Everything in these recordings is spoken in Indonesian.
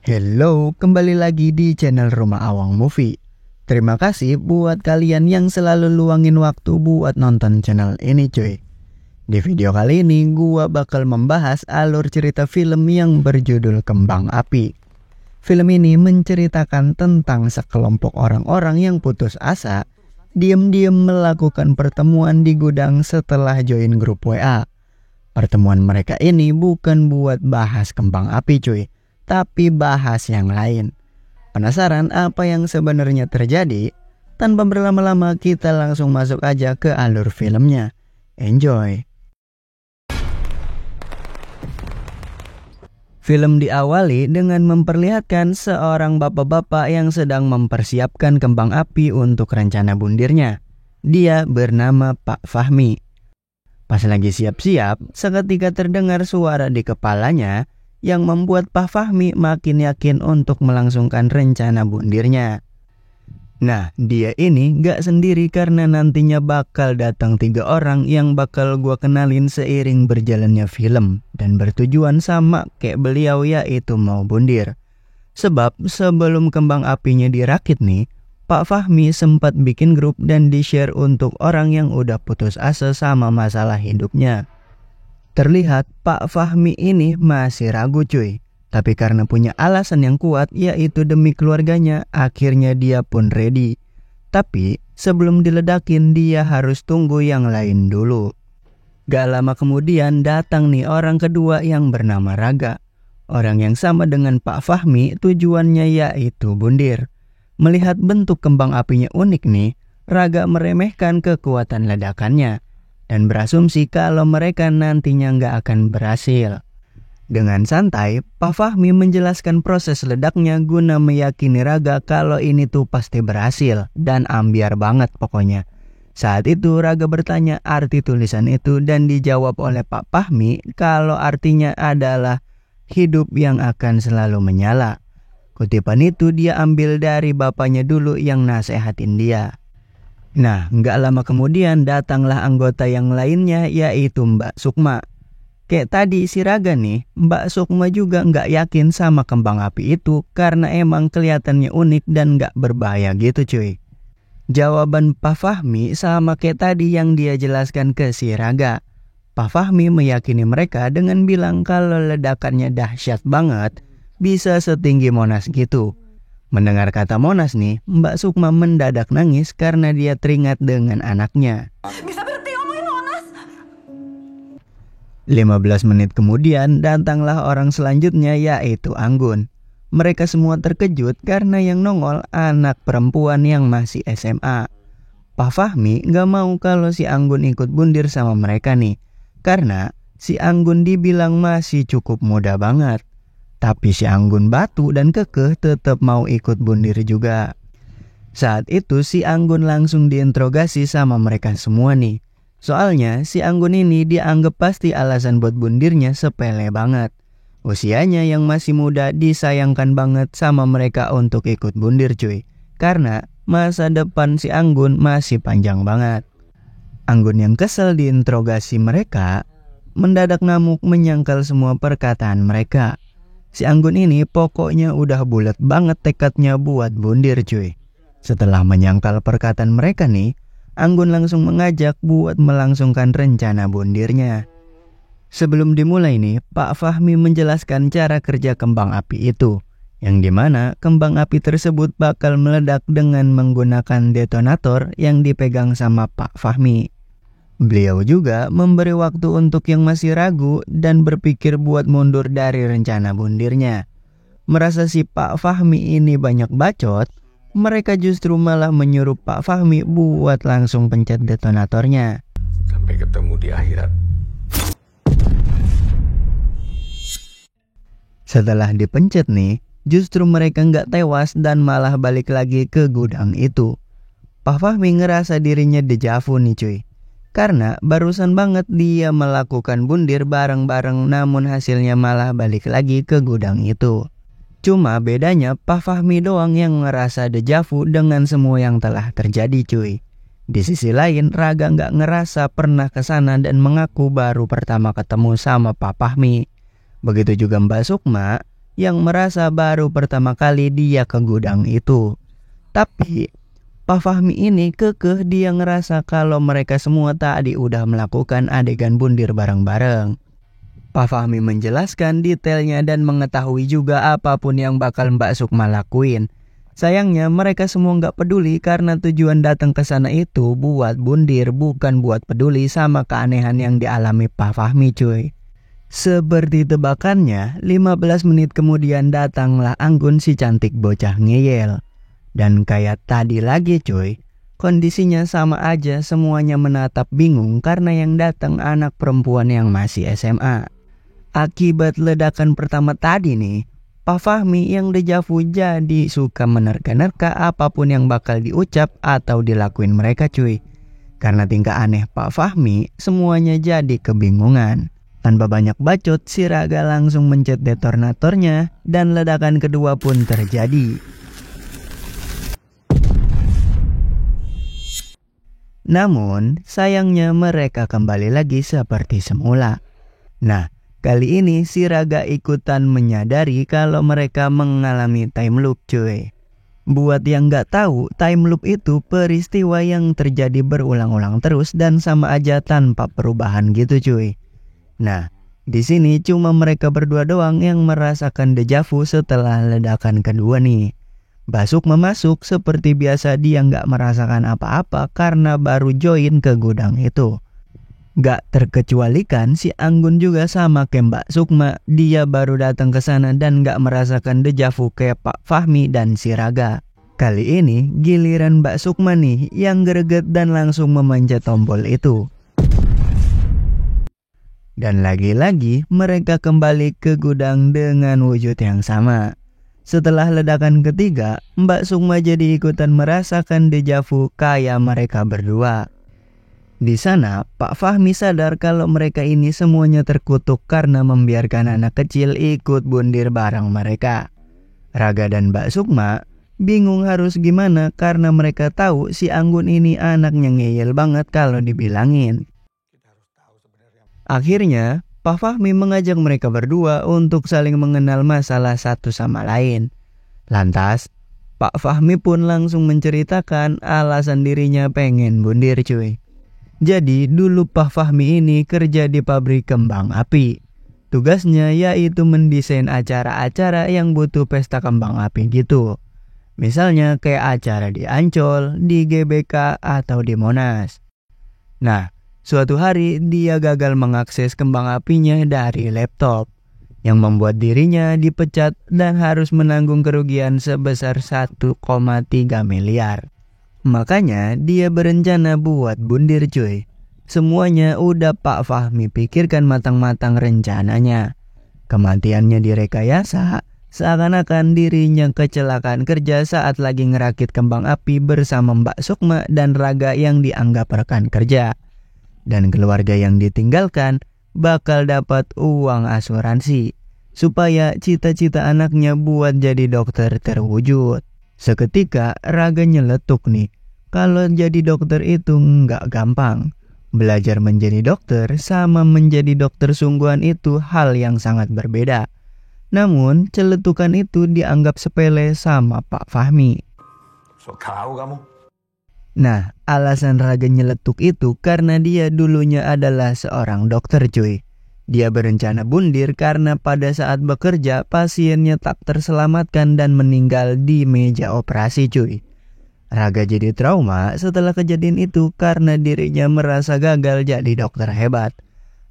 Hello, kembali lagi di channel Rumah Awang Movie. Terima kasih buat kalian yang selalu luangin waktu buat nonton channel ini cuy. Di video kali ini gua bakal membahas alur cerita film yang berjudul Kembang Api. Film ini menceritakan tentang sekelompok orang-orang yang putus asa, diam-diam melakukan pertemuan di gudang setelah join grup WA. Pertemuan mereka ini bukan buat bahas kembang api cuy, tapi bahas yang lain. Penasaran apa yang sebenarnya terjadi? Tanpa berlama-lama kita langsung masuk aja ke alur filmnya. Enjoy! Film diawali dengan memperlihatkan seorang bapak-bapak yang sedang mempersiapkan kembang api untuk rencana bundirnya. Dia bernama Pak Fahmi. Pas lagi siap-siap, seketika terdengar suara di kepalanya yang membuat Pak Fahmi makin yakin untuk melangsungkan rencana bundirnya. Nah, dia ini gak sendiri karena nantinya bakal datang 3 orang yang bakal gua kenalin seiring berjalannya film dan bertujuan sama kayak beliau, yaitu mau bundir. Sebab sebelum kembang apinya dirakit nih, Pak Fahmi sempat bikin grup dan di-share untuk orang yang udah putus asa sama masalah hidupnya. Terlihat Pak Fahmi ini masih ragu cuy, tapi karena punya alasan yang kuat yaitu demi keluarganya, akhirnya dia pun ready. Tapi sebelum diledakin dia harus tunggu yang lain dulu. Gak lama kemudian datang nih orang kedua yang bernama Raga. Orang yang sama dengan Pak Fahmi, tujuannya yaitu bundir. Melihat bentuk kembang apinya unik nih, Raga meremehkan kekuatan ledakannya dan berasumsi kalau mereka nantinya nggak akan berhasil. Dengan santai, Pak Fahmi menjelaskan proses ledaknya guna meyakini Raga kalau ini tuh pasti berhasil dan ambiar banget pokoknya. Saat itu Raga bertanya arti tulisan itu dan dijawab oleh Pak Fahmi kalau artinya adalah hidup yang akan selalu menyala. Kutipan itu dia ambil dari bapaknya dulu yang nasehatin dia. Nah, nggak lama kemudian datanglah anggota yang lainnya yaitu Mbak Sukma. Kayak tadi si Raga nih, Mbak Sukma juga nggak yakin sama kembang api itu karena emang kelihatannya unik dan nggak berbahaya gitu cuy. Jawaban Pak Fahmi sama kayak tadi yang dia jelaskan ke si Raga. Pak Fahmi meyakini mereka dengan bilang kalau ledakannya dahsyat banget, bisa setinggi Monas gitu. Mendengar kata Monas nih, Mbak Sukma mendadak nangis karena dia teringat dengan anaknya. Bisa berhenti ngomongin Monas? 15 menit kemudian datanglah orang selanjutnya yaitu Anggun. Mereka semua terkejut karena yang nongol anak perempuan yang masih SMA. Pak Fahmi gak mau kalau si Anggun ikut bundir sama mereka nih, karena si Anggun dibilang masih cukup muda banget. Tapi si Anggun batu dan kekeh tetap mau ikut bundir juga. Saat itu si Anggun langsung diinterogasi sama mereka semua nih. Soalnya si Anggun ini dianggap pasti alasan buat bundirnya sepele banget. Usianya yang masih muda disayangkan banget sama mereka untuk ikut bundir cuy. Karena masa depan si Anggun masih panjang banget. Anggun yang kesel diinterogasi mereka mendadak ngamuk menyangkal semua perkataan mereka. Si Anggun ini pokoknya udah bulat banget tekadnya buat bundir cuy. Setelah menyangkal perkataan mereka nih, Anggun langsung mengajak buat melangsungkan rencana bundirnya. Sebelum dimulai nih, Pak Fahmi menjelaskan cara kerja kembang api itu, yang dimana kembang api tersebut bakal meledak dengan menggunakan detonator yang dipegang sama Pak Fahmi. Beliau juga memberi waktu untuk yang masih ragu dan berpikir buat mundur dari rencana bundirnya. Merasa si Pak Fahmi ini banyak bacot, mereka justru malah menyuruh Pak Fahmi buat langsung pencet detonatornya. Sampai ketemu di akhirat. Setelah dipencet nih, justru mereka nggak tewas dan malah balik lagi ke gudang itu. Pak Fahmi ngerasa dirinya dejavu nih cuy. Karena barusan banget dia melakukan bundir bareng-bareng namun hasilnya malah balik lagi ke gudang itu. Cuma bedanya Pak Fahmi doang yang ngerasa dejavu dengan semua yang telah terjadi cuy. Di sisi lain Raga nggak ngerasa pernah kesana dan mengaku baru pertama ketemu sama Pak Fahmi. Begitu juga Mbak Sukma yang merasa baru pertama kali dia ke gudang itu. Tapi Pak Fahmi ini kekeh, dia ngerasa kalau mereka semua tadi udah melakukan adegan bundir bareng-bareng. Pak Fahmi menjelaskan detailnya dan mengetahui juga apapun yang bakal Mbak Sukma lakuin. Sayangnya mereka semua nggak peduli karena tujuan datang ke sana itu buat bundir, bukan buat peduli sama keanehan yang dialami Pak Fahmi cuy. Seperti tebakannya, 15 menit kemudian datanglah Anggun si cantik bocah ngeyel. Dan kayak tadi lagi cuy, kondisinya sama aja, semuanya menatap bingung karena yang datang anak perempuan yang masih SMA. Akibat ledakan pertama tadi nih, Pak Fahmi yang dejavu jadi suka menerka-nerka apapun yang bakal diucap atau dilakuin mereka cuy. Karena tingkah aneh Pak Fahmi, semuanya jadi kebingungan. Tanpa banyak bacot, si Raga langsung mencet detonatornya dan ledakan kedua pun terjadi. Namun, sayangnya mereka kembali lagi seperti semula. Nah, kali ini si Raga ikutan menyadari kalau mereka mengalami time loop cuy. Buat yang nggak tahu, time loop itu peristiwa yang terjadi berulang-ulang terus dan sama aja tanpa perubahan gitu cuy. Nah, di sini cuma mereka berdua doang yang merasakan dejavu setelah ledakan kedua nih. Basuk memasuk seperti biasa, dia nggak merasakan apa-apa karena baru join ke gudang itu. Gak terkecualikan si Anggun juga sama kayak Mbak Sukma, dia baru datang ke sana dan gak merasakan dejavu kayak Pak Fahmi dan si Raga. Kali ini giliran Mbak Sukma nih yang greget dan langsung memanjat tombol itu. Dan lagi-lagi mereka kembali ke gudang dengan wujud yang sama. Setelah ledakan ketiga, Mbak Sukma jadi ikutan merasakan dejavu kayak mereka berdua. Di sana, Pak Fahmi sadar kalau mereka ini semuanya terkutuk karena membiarkan anak kecil ikut bundir bareng mereka. Raga dan Mbak Sukma bingung harus gimana karena mereka tahu si Anggun ini anaknya ngeyel banget kalau dibilangin. Akhirnya, Pak Fahmi mengajak mereka berdua untuk saling mengenal masalah satu sama lain. Lantas, Pak Fahmi pun langsung menceritakan alasan dirinya pengen bundir cuy. Jadi dulu Pak Fahmi ini kerja di pabrik kembang api. Tugasnya yaitu mendesain acara-acara yang butuh pesta kembang api gitu. Misalnya kayak acara di Ancol, di GBK, atau di Monas. Nah, suatu hari dia gagal mengakses kembang apinya dari laptop, yang membuat dirinya dipecat dan harus menanggung kerugian sebesar 1,3 miliar. Makanya dia berencana buat bundir cuy. Semuanya udah Pak Fahmi pikirkan matang-matang rencananya. Kematiannya direkayasa, seakan-akan dirinya kecelakaan kerja saat lagi ngerakit kembang api bersama Mbak Sukma dan Raga yang dianggap rekan kerja. Dan keluarga yang ditinggalkan bakal dapat uang asuransi supaya cita-cita anaknya buat jadi dokter terwujud. Seketika Raga nyeletuk nih, kalau jadi dokter itu nggak gampang. Belajar menjadi dokter sama menjadi dokter sungguhan itu hal yang sangat berbeda. Namun celetukan itu dianggap sepele sama Pak Fahmi. So tahu kamu? Nah, alasan Raga nyeletuk itu karena dia dulunya adalah seorang dokter cuy. Dia berencana bundir karena pada saat bekerja pasiennya tak terselamatkan dan meninggal di meja operasi cuy. Raga jadi trauma setelah kejadian itu karena dirinya merasa gagal jadi dokter hebat.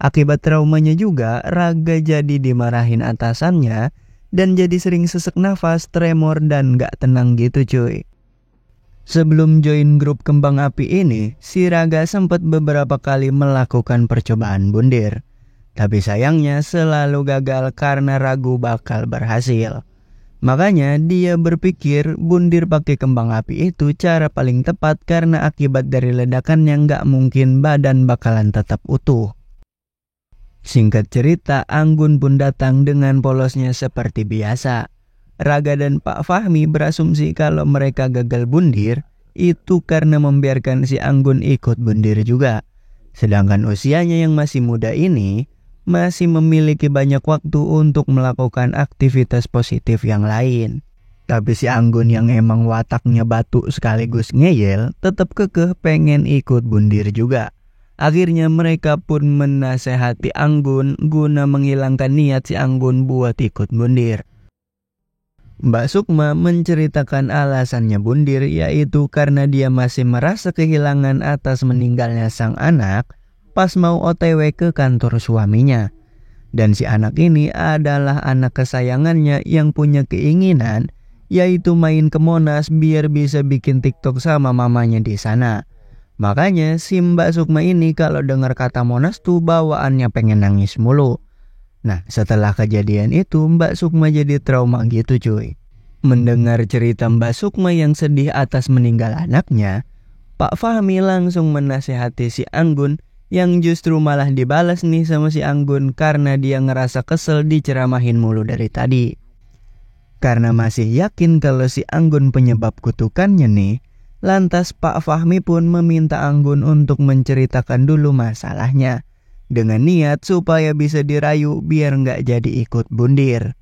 Akibat traumanya juga Raga jadi dimarahin atasannya dan jadi sering sesek nafas, tremor dan gak tenang gitu cuy. Sebelum join grup kembang api ini, si Raga sempat beberapa kali melakukan percobaan bundir. Tapi sayangnya selalu gagal karena ragu bakal berhasil. Makanya dia berpikir bundir pakai kembang api itu cara paling tepat karena akibat dari ledakan yang gak mungkin badan bakalan tetap utuh. Singkat cerita, Anggun pun datang dengan polosnya seperti biasa. Raga dan Pak Fahmi berasumsi kalau mereka gagal bundir itu karena membiarkan si Anggun ikut bundir juga. Sedangkan usianya yang masih muda ini, masih memiliki banyak waktu untuk melakukan aktivitas positif yang lain. Tapi si Anggun yang emang wataknya batu sekaligus ngeyel tetap kekeh pengen ikut bundir juga. Akhirnya mereka pun menasehati Anggun guna menghilangkan niat si Anggun buat ikut bundir. Mbak Sukma menceritakan alasannya bundir, yaitu karena dia masih merasa kehilangan atas meninggalnya sang anak pas mau OTW ke kantor suaminya. Dan si anak ini adalah anak kesayangannya yang punya keinginan yaitu main ke Monas biar bisa bikin TikTok sama mamanya di sana. Makanya si Mbak Sukma ini kalau dengar kata Monas tuh bawaannya pengen nangis mulu. Nah, setelah kejadian itu Mbak Sukma jadi trauma gitu cuy. Mendengar cerita Mbak Sukma yang sedih atas meninggal anaknya, Pak Fahmi langsung menasehati si Anggun yang justru malah dibalas nih sama si Anggun karena dia ngerasa kesel diceramahin mulu dari tadi. Karena masih yakin kalau si Anggun penyebab kutukannya nih, lantas Pak Fahmi pun meminta Anggun untuk menceritakan dulu masalahnya dengan niat supaya bisa dirayu biar nggak jadi ikut bundir.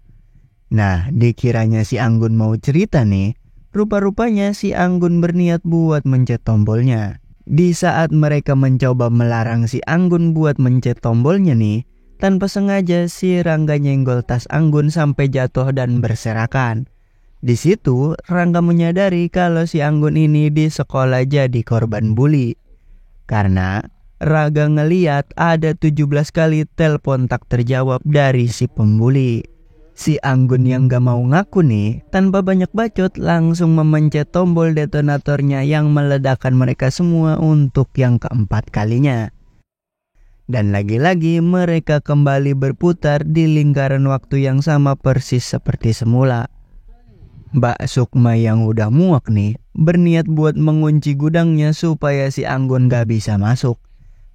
Nah, dikiranya si Anggun mau cerita nih, rupa-rupanya si Anggun berniat buat mencet tombolnya. Di saat mereka mencoba melarang si Anggun buat mencet tombolnya nih, tanpa sengaja si Rangga nyenggol tas Anggun sampai jatuh dan berserakan. Di situ Rangga menyadari kalau si Anggun ini di sekolah jadi korban bully. Karena Rangga ngeliat ada 17 kali telepon tak terjawab dari si pembuli. Si Anggun yang gak mau ngaku nih, tanpa banyak bacot langsung memencet tombol detonatornya yang meledakkan mereka semua untuk yang keempat kalinya. Dan lagi-lagi mereka kembali berputar di lingkaran waktu yang sama persis seperti semula. Mbak Sukma yang udah muak nih, berniat buat mengunci gudangnya supaya si Anggun gak bisa masuk.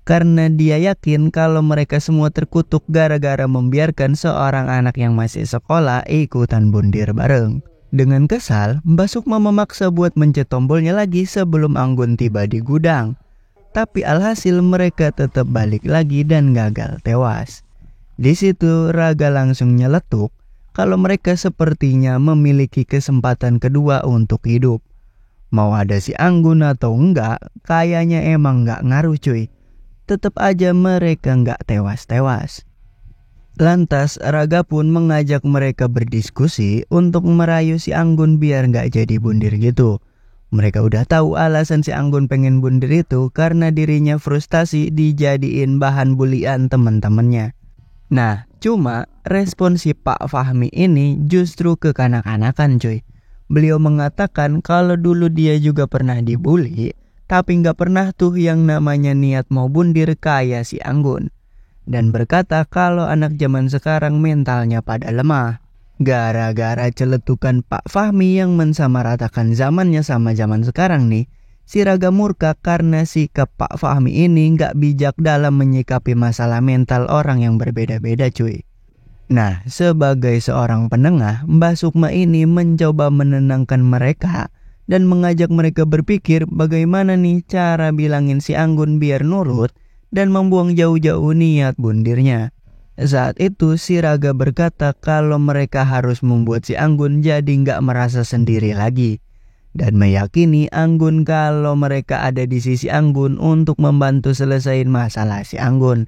Karena dia yakin kalau mereka semua terkutuk gara-gara membiarkan seorang anak yang masih sekolah ikutan bundir bareng. Dengan kesal, Mbak Sukma memaksa buat mencet tombolnya lagi sebelum Anggun tiba di gudang. Tapi alhasil mereka tetap balik lagi dan gagal tewas. Di situ Rangga langsung nyeletuk kalau mereka sepertinya memiliki kesempatan kedua untuk hidup. Mau ada si Anggun atau enggak, kayaknya emang enggak ngaruh cuy. Tetap aja mereka nggak tewas-tewas. Lantas Rangga pun mengajak mereka berdiskusi untuk merayu si Anggun biar nggak jadi bundir gitu. Mereka udah tahu alasan si Anggun pengen bundir itu karena dirinya frustasi dijadiin bahan bulian teman-temannya. Nah, cuma respon si Pak Fahmi ini justru kekanak-kanakan cuy. Beliau mengatakan kalau dulu dia juga pernah dibully, tapi nggak pernah tuh yang namanya niat mau bundir kayak si Anggun. Dan berkata kalau anak zaman sekarang mentalnya pada lemah. Gara-gara celetukan Pak Fahmi yang mensamaratakan zamannya sama zaman sekarang nih, si Rangga murka karena sikap Pak Fahmi ini nggak bijak dalam menyikapi masalah mental orang yang berbeda-beda cuy. Nah, sebagai seorang penengah, Mbak Sukma ini mencoba menenangkan mereka dan mengajak mereka berpikir bagaimana nih cara bilangin si Anggun biar nurut dan membuang jauh-jauh niat bundirnya. Saat itu si Rangga berkata kalau mereka harus membuat si Anggun jadi nggak merasa sendiri lagi. Dan meyakini Anggun kalau mereka ada di sisi Anggun untuk membantu selesaiin masalah si Anggun.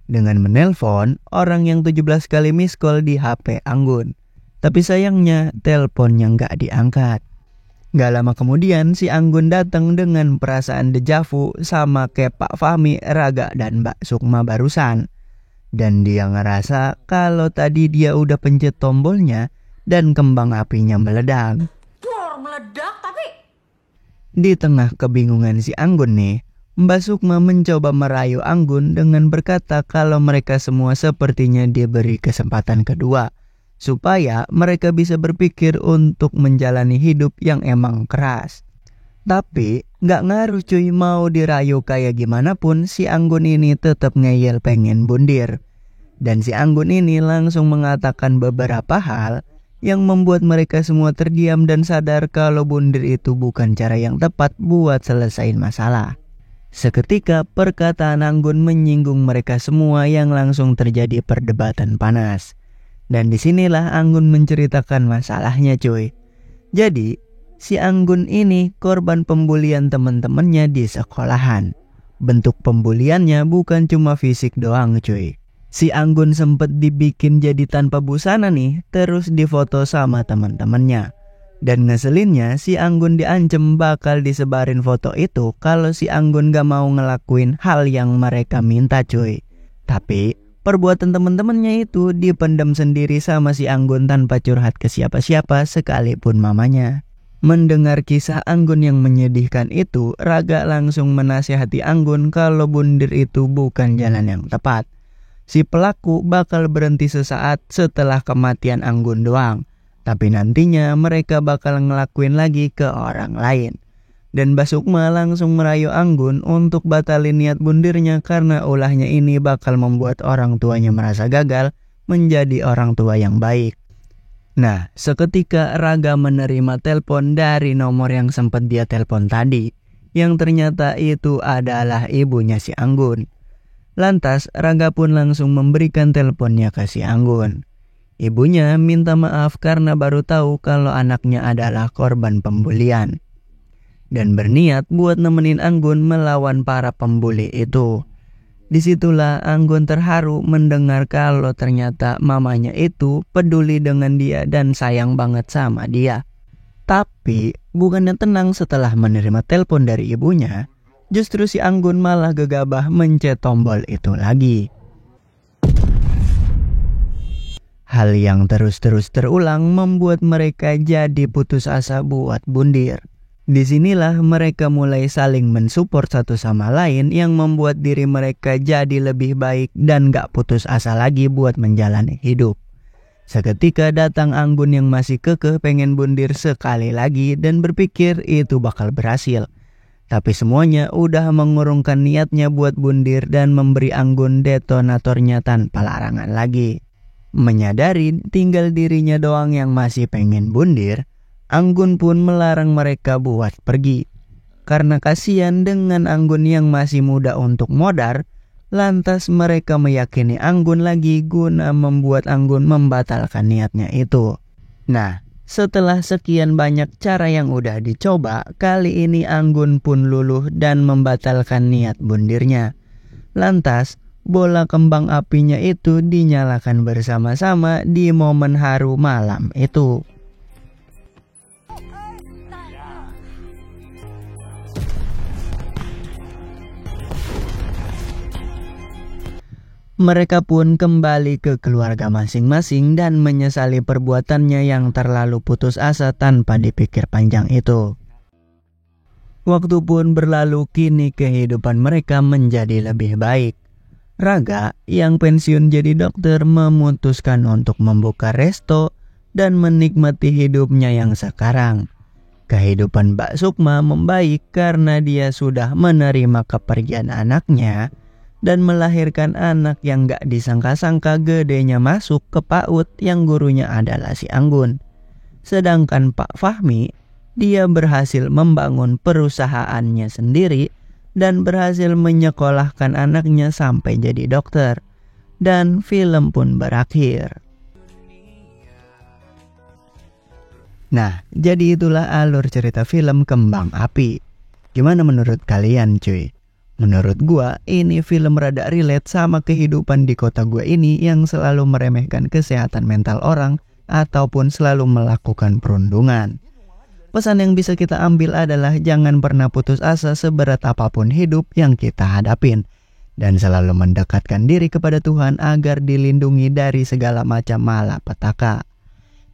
Dengan menelpon orang yang 17 kali miss call di HP Anggun. Tapi sayangnya teleponnya nggak diangkat. Gak lama kemudian si Anggun datang dengan perasaan dejavu sama kayak Pak Fahmi, Rangga, dan Mbak Sukma barusan. Dan dia ngerasa kalau tadi dia udah pencet tombolnya dan kembang apinya meledak. Meledak tapi... Di tengah kebingungan si Anggun nih, Mbak Sukma mencoba merayu Anggun dengan berkata kalau mereka semua sepertinya diberi kesempatan kedua. Supaya mereka bisa berpikir untuk menjalani hidup yang emang keras. Tapi gak ngaruh cuy, mau dirayu kayak gimana pun si Anggun ini tetap ngeyel pengen bundir. Dan si Anggun ini langsung mengatakan beberapa hal yang membuat mereka semua terdiam dan sadar kalau bundir itu bukan cara yang tepat buat selesaiin masalah. Seketika perkataan Anggun menyinggung mereka semua yang langsung terjadi perdebatan panas. Dan disinilah Anggun menceritakan masalahnya cuy. Jadi si Anggun ini korban pembulian teman-temannya di sekolahan. Bentuk pembuliannya bukan cuma fisik doang cuy. Si Anggun sempet dibikin jadi tanpa busana nih, terus difoto sama teman-temannya. Dan ngeselinnya si Anggun diancem bakal disebarin foto itu kalau si Anggun gak mau ngelakuin hal yang mereka minta cuy. Tapi perbuatan teman-temannya itu dipendam sendiri sama si Anggun tanpa curhat ke siapa-siapa sekalipun mamanya. Mendengar kisah Anggun yang menyedihkan itu, Raga langsung menasihati Anggun kalau bundir itu bukan jalan yang tepat. Si pelaku bakal berhenti sesaat setelah kematian Anggun doang. Tapi nantinya mereka bakal ngelakuin lagi ke orang lain. Dan Mbak Sukma langsung merayu Anggun untuk batalin niat bundirnya karena ulahnya ini bakal membuat orang tuanya merasa gagal menjadi orang tua yang baik. Nah, seketika Raga menerima telepon dari nomor yang sempat dia telepon tadi, yang ternyata itu adalah ibunya si Anggun. Lantas Raga pun langsung memberikan teleponnya ke si Anggun. Ibunya minta maaf karena baru tahu kalau anaknya adalah korban pembulian. Dan berniat buat nemenin Anggun melawan para pembuli itu. Disitulah Anggun terharu mendengar kalau ternyata mamanya itu peduli dengan dia dan sayang banget sama dia. Tapi bukannya tenang setelah menerima telepon dari ibunya, justru si Anggun malah gegabah mencet tombol itu lagi. Hal yang terus-terus terulang membuat mereka jadi putus asa buat bundir. Disinilah mereka mulai saling mensupport satu sama lain yang membuat diri mereka jadi lebih baik dan gak putus asa lagi buat menjalani hidup. Seketika datang Anggun yang masih kekeh pengen bundir sekali lagi dan berpikir itu bakal berhasil. Tapi semuanya udah mengurungkan niatnya buat bundir dan memberi Anggun detonatornya tanpa larangan lagi. Menyadari tinggal dirinya doang yang masih pengen bundir, Anggun pun melarang mereka buat pergi. Karena kasihan dengan Anggun yang masih muda untuk modar, lantas mereka meyakini Anggun lagi guna membuat Anggun membatalkan niatnya itu. Nah, setelah sekian banyak cara yang udah dicoba, kali ini Anggun pun luluh dan membatalkan niat bundirnya. Lantas, bola kembang apinya itu dinyalakan bersama-sama di momen haru malam itu. Mereka pun kembali ke keluarga masing-masing dan menyesali perbuatannya yang terlalu putus asa tanpa dipikir panjang itu. Waktu pun berlalu, kini kehidupan mereka menjadi lebih baik. Raga yang pensiun jadi dokter memutuskan untuk membuka resto dan menikmati hidupnya yang sekarang. Kehidupan Mbak Sukma membaik karena dia sudah menerima kepergian anaknya dan melahirkan anak yang gak disangka-sangka gedenya masuk ke PAUD yang gurunya adalah si Anggun. Sedangkan Pak Fahmi, dia berhasil membangun perusahaannya sendiri dan berhasil menyekolahkan anaknya sampai jadi dokter. Dan film pun berakhir. Nah, jadi itulah alur cerita film Kembang Api. Gimana menurut kalian cuy? Menurut gua, ini film rada relate sama kehidupan di kota gua ini yang selalu meremehkan kesehatan mental orang ataupun selalu melakukan perundungan. Pesan yang bisa kita ambil adalah jangan pernah putus asa seberat apapun hidup yang kita hadapin. Dan selalu mendekatkan diri kepada Tuhan agar dilindungi dari segala macam malapetaka.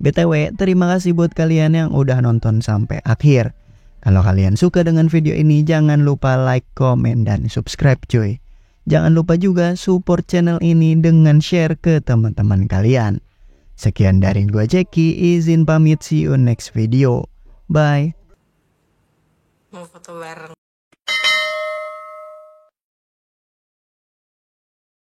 BTW, terima kasih buat kalian yang udah nonton sampai akhir. Kalau kalian suka dengan video ini, jangan lupa like, komen, dan subscribe cuy. Jangan lupa juga support channel ini dengan share ke teman-teman kalian. Sekian dari gua Jeki, izin pamit, see you next video. Bye. Mau foto bareng.